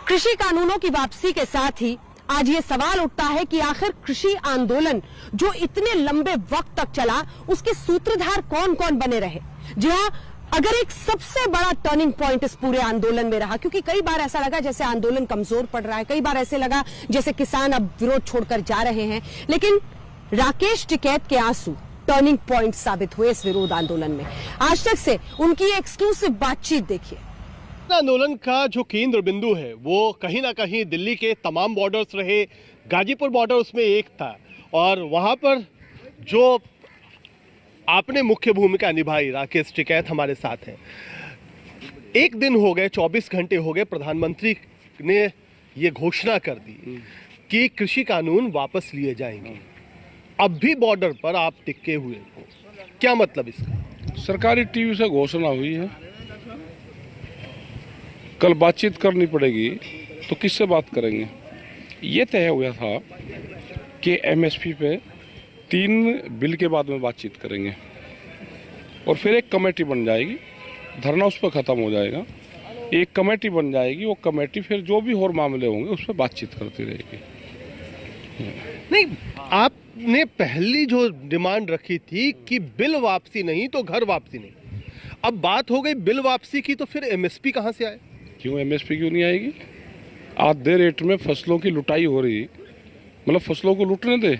कृषि कानूनों की वापसी के साथ ही आज ये सवाल उठता है कि आखिर कृषि आंदोलन जो इतने लंबे वक्त तक चला, उसके सूत्रधार कौन कौन बने रहे। जी हाँ, अगर एक सबसे बड़ा टर्निंग पॉइंट इस पूरे आंदोलन में रहा, क्योंकि कई बार ऐसा लगा जैसे आंदोलन कमजोर पड़ रहा है, कई बार ऐसे लगा जैसे किसान अब विरोध छोड़कर जा रहे हैं, लेकिन राकेश टिकैत के आंसू टर्निंग पॉइंट साबित हुए इस विरोध आंदोलन में। आज तक से उनकी एक्सक्लूसिव बातचीत देखिए। आंदोलन का जो केंद्र बिंदु है वो कहीं ना कहीं दिल्ली के तमाम बॉर्डर्स रहे, गाजीपुर बॉर्डर उसमें एक था, और वहां पर जो आपने मुख्य भूमिका निभाई, राकेश टिकैत हमारे साथ हैं। एक दिन हो गए, 24 घंटे हो गए, प्रधानमंत्री ने ये घोषणा कर दी कि कृषि कानून वापस लिए जाएंगे। अब भी बॉर्डर पर आप टिके हुए हो, क्या मतलब इसका? सरकारी टीवी से घोषणा हुई है, कल बातचीत करनी पड़ेगी, तो किससे बात करेंगे? ये तय हुआ था कि एमएसपी पे 3 बिल के बाद में बातचीत करेंगे और फिर एक कमेटी बन जाएगी, धरना उस पर ख़त्म हो जाएगा। एक कमेटी बन जाएगी, वो कमेटी फिर जो भी और मामले होंगे उस पर बातचीत करती रहेगी। नहीं, आपने पहली जो डिमांड रखी थी कि बिल वापसी नहीं तो घर वापसी नहीं, अब बात हो गई बिल वापसी की, तो फिर एमएसपी कहाँ से आए? क्यों एमएसपी क्यों नहीं आएगी? आधे रेट में फसलों की लुटाई हो रही, मतलब फसलों को लूटने दे।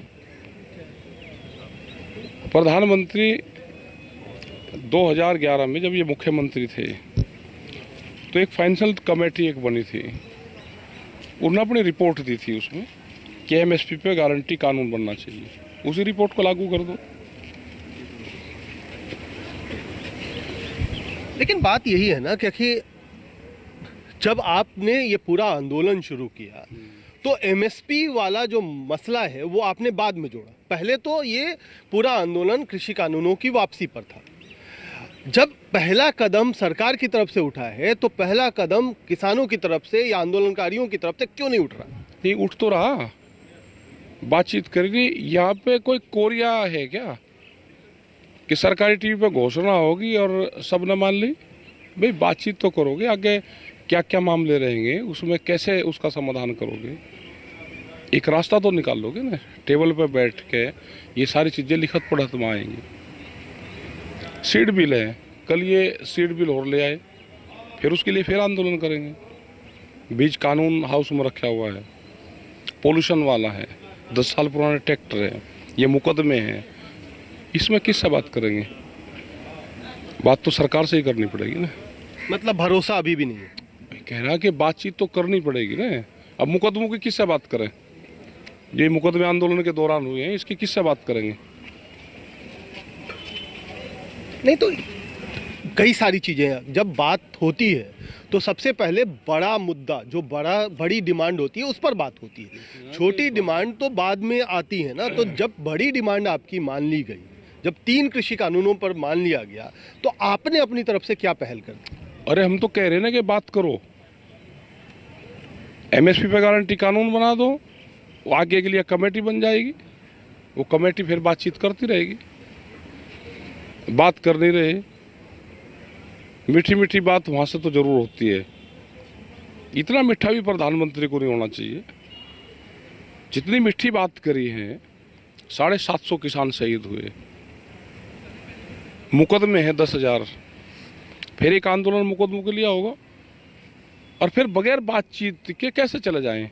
प्रधानमंत्री 2011 में जब ये मुख्यमंत्री थे तो एक फाइनेंशियल कमेटी एक बनी थी, उन्होंने अपनी रिपोर्ट दी थी उसमें कि एमएसपी पे गारंटी कानून बनना चाहिए। उसी रिपोर्ट को लागू कर दो। लेकिन बात यही है ना, क्योंकि जब आपने ये पूरा आंदोलन शुरू किया तो एमएसपी वाला जो मसला है वो आपने बाद में जोड़ा। पहले तो ये पूरा आंदोलन कृषि कानूनों की वापसी पर था। जब पहला कदम सरकार की तरफ से उठा है तो पहला कदम किसानों की तरफ से या आंदोलनकारियों की तरफ से क्यों नहीं उठ रहा? नहीं उठ तो रहा, बातचीत करेगी। यहाँ पे कोई कोरिया है क्या कि सरकारी टीवी पे घोषणा होगी और सब न मान ली? भाई बातचीत तो करोगे, आगे क्या क्या मामले रहेंगे, उसमें कैसे उसका समाधान करोगे, एक रास्ता तो निकाल लोगे ना। टेबल पे बैठ के ये सारी चीज़ें लिखत पढ़त में आएंगी। सीड बिल है, कल ये सीड बिल और ले आए, फिर उसके लिए फिर आंदोलन करेंगे। बीज कानून हाउस में रखा हुआ है, पोल्यूशन वाला है, 10 साल पुराने ट्रैक्टर है, ये मुकदमे हैं, इसमें किससे बात करेंगे? बात तो सरकार से ही करनी पड़ेगी ना। मतलब भरोसा अभी भी नहीं है? कह रहा कि बातचीत तो करनी पड़ेगी ना। अब मुकदमों की किससे बात करें? ये मुकदमे आंदोलन के दौरान हुए हैं, इसकी किससे बात करेंगे? नहीं तो कई सारी चीजें जब बात होती है तो सबसे पहले बड़ा मुद्दा, जो बड़ी डिमांड होती है उस पर बात होती है। छोटी डिमांड तो बाद में आती है ना। तो जब बड़ी डिमांड आपकी मान ली गई, जब 3 कृषि कानूनों पर मान लिया गया, तो आपने अपनी तरफ से क्या पहल कर दी? अरे हम तो कह रहे हैं ना कि बात करो, एमएसपी पे गारंटी कानून बना दो, वो आगे के लिए कमेटी बन जाएगी, वो कमेटी फिर बातचीत करती रहेगी। बात कर नहीं रहे, मीठी मीठी बात वहाँ से तो जरूर होती है। इतना मीठा भी प्रधानमंत्री को नहीं होना चाहिए। जितनी मीठी बात करी है, 750 किसान शहीद हुए, मुकदमे हैं 10,000, फिर एक आंदोलन मुकदमों के लिए होगा, और फिर बगैर बातचीत के कैसे चले जाएं?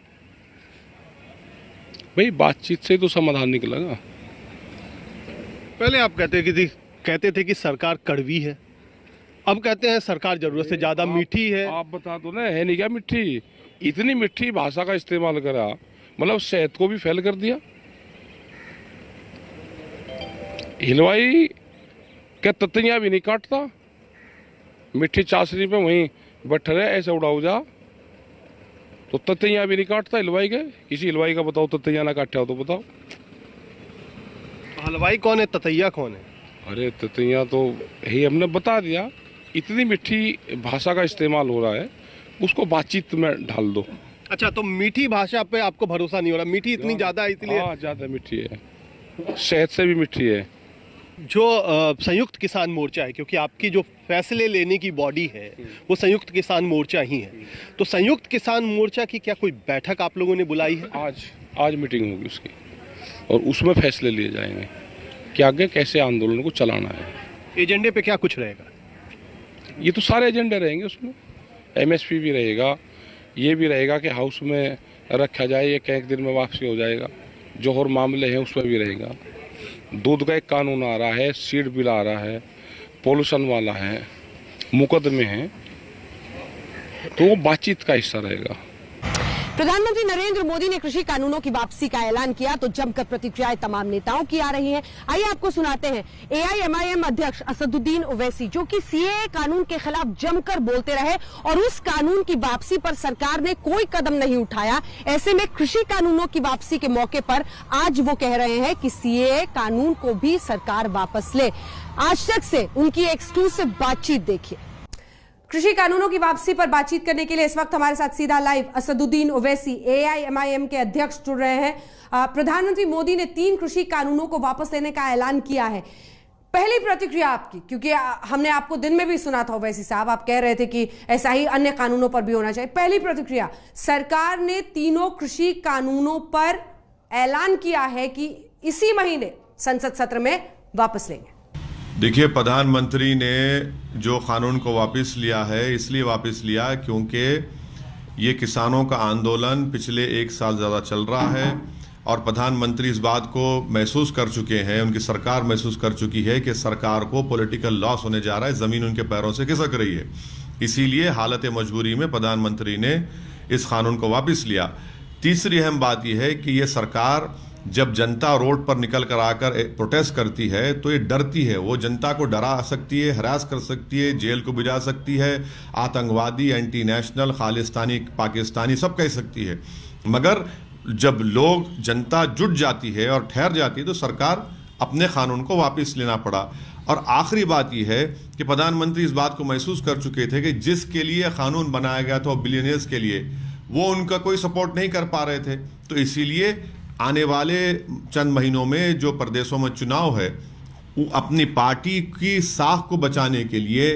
भाई बातचीत से तो समाधान निकलेगा। पहले आप कहते थे कि सरकार कड़वी है, अब कहते हैं सरकार जरूरत से ज्यादा मीठी है। आप बता दो ना, है नहीं क्या मीठी? इतनी मीठी भाषा का इस्तेमाल करा, मतलब सेहत को भी फेल कर दिया। हलवाई क्या ततैया भी नहीं काटता, मीठी चाशनी पे वहीं बैठ रहे, ऐसे उड़ाऊ जा, तो ततैया भी नहीं काटता हलवाई के। किसी हलवाई का बताओ ततैया ना काटा हो तो बताओ। हलवाई कौन है, ततैया कौन है? अरे ततैया तो यही हमने बता दिया। इतनी मीठी भाषा का इस्तेमाल हो रहा है, उसको बातचीत में ढाल दो। अच्छा, तो मीठी भाषा पे आपको भरोसा नहीं हो रहा? मीठी इतनी ज्यादा है इसलिए? हाँ, ज्यादा मीठी है, सेहत से भी मीठी है। जो संयुक्त किसान मोर्चा है, क्योंकि आपकी जो फैसले लेने की बॉडी है वो संयुक्त किसान मोर्चा ही है, तो संयुक्त किसान मोर्चा की क्या कोई बैठक आप लोगों ने बुलाई है? आज मीटिंग होगी उसकी और उसमें फैसले लिए जाएंगे कि आगे कैसे आंदोलन को चलाना है। एजेंडे पे क्या कुछ रहेगा? ये तो सारे एजेंडे रहेंगे उसमें, एमएसपी भी रहेगा, ये भी रहेगा कि हाउस में रखा जाए, ये एक दिन में वापसी हो जाएगा, जो और मामले हैं उसमें भी रहेगा। दूध का एक कानून आ रहा है, सीड बिल आ रहा है, पोल्यूशन वाला है, मुकदमे हैं, तो वो बातचीत का हिस्सा रहेगा। प्रधानमंत्री नरेंद्र मोदी ने कृषि कानूनों की वापसी का ऐलान किया तो जमकर प्रतिक्रियाएं तमाम नेताओं की आ रही हैं। आइए आपको सुनाते हैं एआईएमआईएम अध्यक्ष असदुद्दीन ओवैसी, जो कि सीएए कानून के खिलाफ जमकर बोलते रहे और उस कानून की वापसी पर सरकार ने कोई कदम नहीं उठाया। ऐसे में कृषि कानूनों की वापसी के मौके पर आज वो कह रहे हैं कि सीएए कानून को भी सरकार वापस ले। आज तक से उनकी एक्सक्लूसिव बातचीत देखिए। कृषि कानूनों की वापसी पर बातचीत करने के लिए इस वक्त हमारे साथ सीधा लाइव असदुद्दीन ओवैसी, एआईएमआईएम के अध्यक्ष, जुड़ रहे हैं। प्रधानमंत्री मोदी ने 3 कृषि कानूनों को वापस लेने का ऐलान किया है। पहली प्रतिक्रिया आपकी, क्योंकि हमने आपको दिन में भी सुना था ओवैसी साहब, आप कह रहे थे कि ऐसा ही अन्य कानूनों पर भी होना चाहिए। पहली प्रतिक्रिया, सरकार ने तीनों कृषि कानूनों पर ऐलान किया है कि इसी महीने संसद सत्र में वापस लेंगे। देखिए, प्रधानमंत्री ने जो कानून को वापस लिया है, इसलिए वापस लिया क्योंकि ये किसानों का आंदोलन पिछले 1 साल ज़्यादा चल रहा है और प्रधानमंत्री इस बात को महसूस कर चुके हैं, उनकी सरकार महसूस कर चुकी है कि सरकार को पॉलिटिकल लॉस होने जा रहा है, ज़मीन उनके पैरों से खिसक रही है। इसीलिए हालत मजबूरी में प्रधानमंत्री ने इस कानून को वापस लिया। तीसरी अहम बात यह है कि ये सरकार जब जनता रोड पर निकल कर आकर प्रोटेस्ट करती है तो ये डरती है, वो जनता को डरा सकती है, हरास कर सकती है, जेल को भिजा सकती है, आतंकवादी, एंटी नेशनल, खालिस्तानी, पाकिस्तानी सब कह सकती है। मगर जब लोग, जनता जुट जाती है और ठहर जाती है तो सरकार अपने कानून को वापस लेना पड़ा। और आखिरी बात यह है कि प्रधानमंत्री इस बात को महसूस कर चुके थे कि जिसके लिए कानून बनाया गया था बिलियनियर्स के लिए, वो उनका कोई सपोर्ट नहीं कर पा रहे थे, तो इसीलिए आने वाले चंद महीनों में जो प्रदेशों में चुनाव है, वो अपनी पार्टी की साख को बचाने के लिए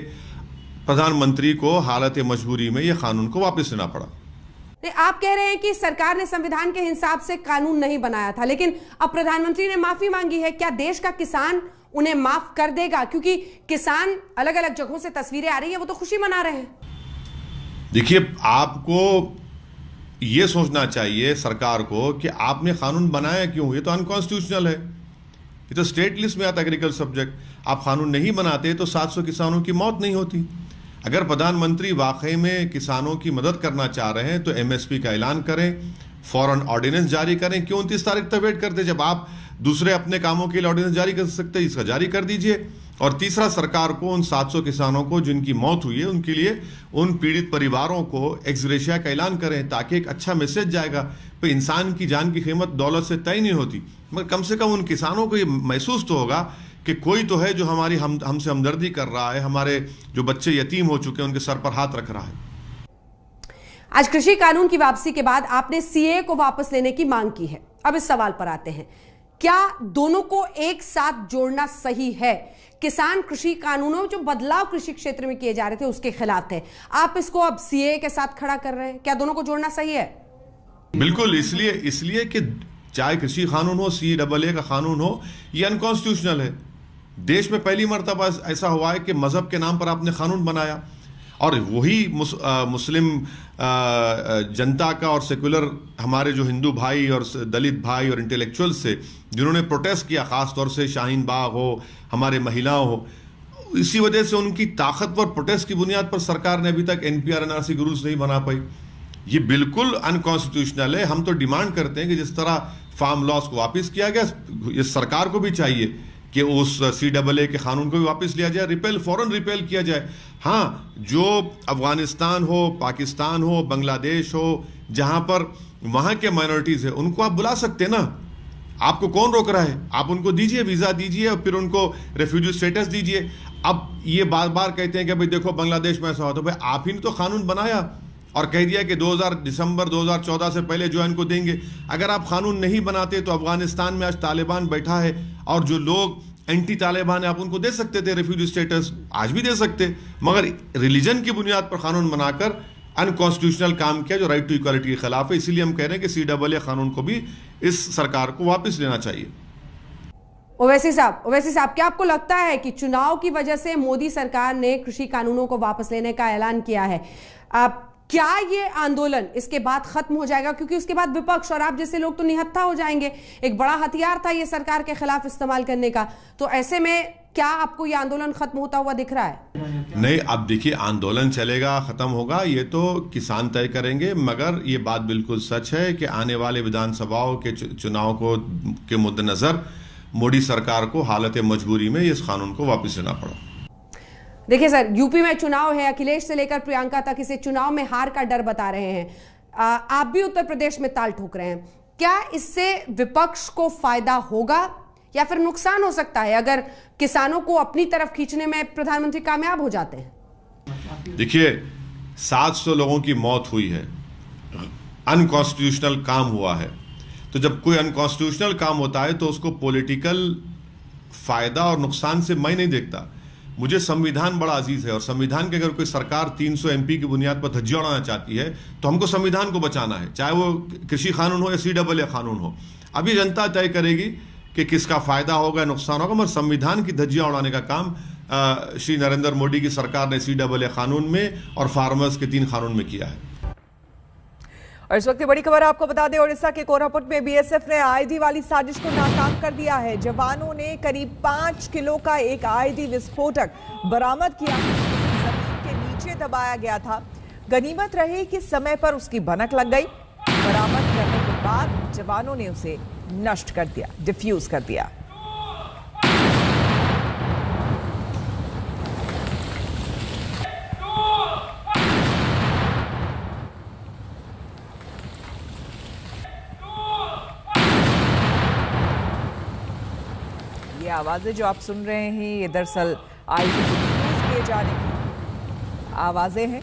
प्रधानमंत्री को हालत मजबूरी में यह कानून को वापस लेना पड़ा। आप कह रहे हैं कि सरकार ने संविधान के हिसाब से कानून नहीं बनाया था, लेकिन अब प्रधानमंत्री ने माफी मांगी है। क्या देश का किसान उन्हें माफ कर देगा? क्योंकि किसान, अलग अलग जगहों से तस्वीरें आ रही है, वो तो खुशी मना रहे हैं। देखिए, आपको ये सोचना चाहिए सरकार को कि आपने कानून बनाया क्यों? ये तो अनकॉन्स्टिट्यूशनल है, ये तो स्टेट लिस्ट में आता एग्रीकल्चर सब्जेक्ट। आप कानून नहीं बनाते तो 700 किसानों की मौत नहीं होती। अगर प्रधानमंत्री वाकई में किसानों की मदद करना चाह रहे हैं तो एमएसपी का ऐलान करें, फौरन ऑर्डिनेंस जारी करें। क्यों 29 तारीख तक वेट करते? जब आप दूसरे अपने कामों के लिए ऑर्डिनेंस जारी कर सकते हैं, इसका जारी कर दीजिए। और तीसरा, सरकार को उन 700 किसानों को जिनकी मौत हुई है उनके लिए, उन पीड़ित परिवारों को एक्स ग्रेशिया का ऐलान करें, ताकि एक अच्छा मैसेज जाएगा। तो इंसान की जान की कीमत दौलत से तय नहीं होती, मगर कम से कम उन किसानों को ये महसूस तो होगा कि कोई तो है जो हमारी हमसे हमदर्दी कर रहा है, हमारे जो बच्चे यतीम हो चुके हैं उनके सर पर हाथ रख रहा है। आज कृषि कानून की वापसी के बाद आपने सीएए को वापस लेने की मांग की है। अब इस सवाल पर आते हैं, क्या दोनों को एक साथ जोड़ना सही है? किसान कृषि कानूनों, जो बदलाव कृषि क्षेत्र में किए जा रहे थे, उसके खिलाफ थे, आप इसको अब सीएए के साथ खड़ा कर रहे हैं। क्या दोनों को जोड़ना सही है? बिल्कुल, इसलिए कि चाहे कृषि कानून हो, CAA का कानून हो, ये अनकॉन्स्टिट्यूशनल है। देश में पहली मर्तबा ऐसा हुआ है कि मजहब के नाम पर आपने कानून बनाया और वही मुस्लिम जनता का और सेकुलर हमारे जो हिंदू भाई और दलित भाई और इंटेलेक्चुअल्स से जिन्होंने प्रोटेस्ट किया, ख़ास तौर से शाहीन बाग हो, हमारे महिलाओं हो, इसी वजह से उनकी ताकतवर प्रोटेस्ट की बुनियाद पर सरकार ने अभी तक NPR NRC के रूल्स नहीं बना पाई। ये बिल्कुल अनकॉन्स्टिट्यूशनल है। हम तो डिमांड करते हैं कि जिस तरह फार्म लॉस को वापस किया गया, ये सरकार को भी चाहिए कि उस CAA के कानून को भी वापस लिया जाए, फौरन रिपेल किया जाए। हाँ, जो अफगानिस्तान हो, पाकिस्तान हो, बांग्लादेश हो, जहाँ पर वहाँ के माइनॉरिटीज़ है, उनको आप बुला सकते हैं ना। आपको कौन रोक रहा है? आप उनको दीजिए, वीज़ा दीजिए और फिर उनको रेफ्यूजी स्टेटस दीजिए। अब ये बार बार कहते हैं कि भाई देखो बांग्लादेश में ऐसा होता है। भाई आप ही ने तो कानून बनाया और कह दिया कि दिसंबर 2014 से पहले जो है इनको देंगे। अगर आप कानून नहीं बनाते तो अफगानिस्तान में आज तालिबान बैठा है और जो लोग एंटी तालिबान है, आप उनको दे सकते थे रेफ्यूजी स्टेटस, आज भी दे सकते, मगर रिलीजन की बुनियाद पर कानून बनाकर अनकॉन्स्टिट्यूशनल काम किया जो राइट टू इक्वालिटी के खिलाफ है। इसीलिए हम कह रहे हैं कि CAA कानून को भी इस सरकार को वापस लेना चाहिए। ओवैसी साहब, क्या आपको लगता है कि चुनाव की वजह से मोदी सरकार ने कृषि कानूनों को वापस लेने का ऐलान किया है, क्या ये आंदोलन इसके बाद खत्म हो जाएगा? क्योंकि उसके बाद विपक्ष और आप जैसे लोग तो निहत्था हो जाएंगे। एक बड़ा हथियार था ये सरकार के खिलाफ इस्तेमाल करने का, तो ऐसे में क्या आपको ये आंदोलन खत्म होता हुआ दिख रहा है? नहीं, अब देखिए आंदोलन चलेगा, खत्म होगा, ये तो किसान तय करेंगे, मगर ये बात बिल्कुल सच है कि आने वाले विधानसभाओं के चुनाव को के मद्देनजर मोदी सरकार को हालत मजबूरी में इस कानून को वापस लेना पड़ा। देखिए सर, यूपी में चुनाव है, अखिलेश से लेकर प्रियंका तक इसे चुनाव में हार का डर बता रहे हैं। आप भी उत्तर प्रदेश में ताल ठोक रहे हैं। क्या इससे विपक्ष को फायदा होगा या फिर नुकसान हो सकता है अगर किसानों को अपनी तरफ खींचने में प्रधानमंत्री कामयाब हो जाते हैं? देखिए, 700 लोगों की मौत हुई है, अनकॉन्स्टिट्यूशनल काम हुआ है। तो जब कोई अनकॉन्स्टिट्यूशनल काम होता है तो उसको पॉलिटिकल फायदा और नुकसान से मैं नहीं देखता। मुझे संविधान बड़ा अजीज है और संविधान के अगर कोई सरकार 300 MP की बुनियाद पर धज्जियां उड़ाना चाहती है तो हमको संविधान को बचाना है, चाहे वो कृषि कानून हो या CAA कानून हो। अभी जनता तय करेगी कि किसका फायदा होगा, नुकसान होगा, मगर संविधान की धज्जियां उड़ाने का काम श्री नरेंद्र मोदी की सरकार ने CAA कानून में और फार्मर्स के 3 कानून में किया है। और इस वक्त की बड़ी खबर आपको बता दें, उड़ीसा के कोरापुट में BSF ने आईडी वाली साजिश को नाकाम कर दिया है। जवानों ने करीब 5 किलो का एक आईडी विस्फोटक बरामद किया, जमीन के नीचे दबाया गया था। गनीमत रही कि समय पर उसकी भनक लग गई। बरामद करने के बाद जवानों ने उसे नष्ट कर दिया, डिफ्यूज कर दिया। आवाजें जो आप सुन रहे हैं ये दरअसल आईडी डिफ्यूज किए जाने की आवाजें हैं।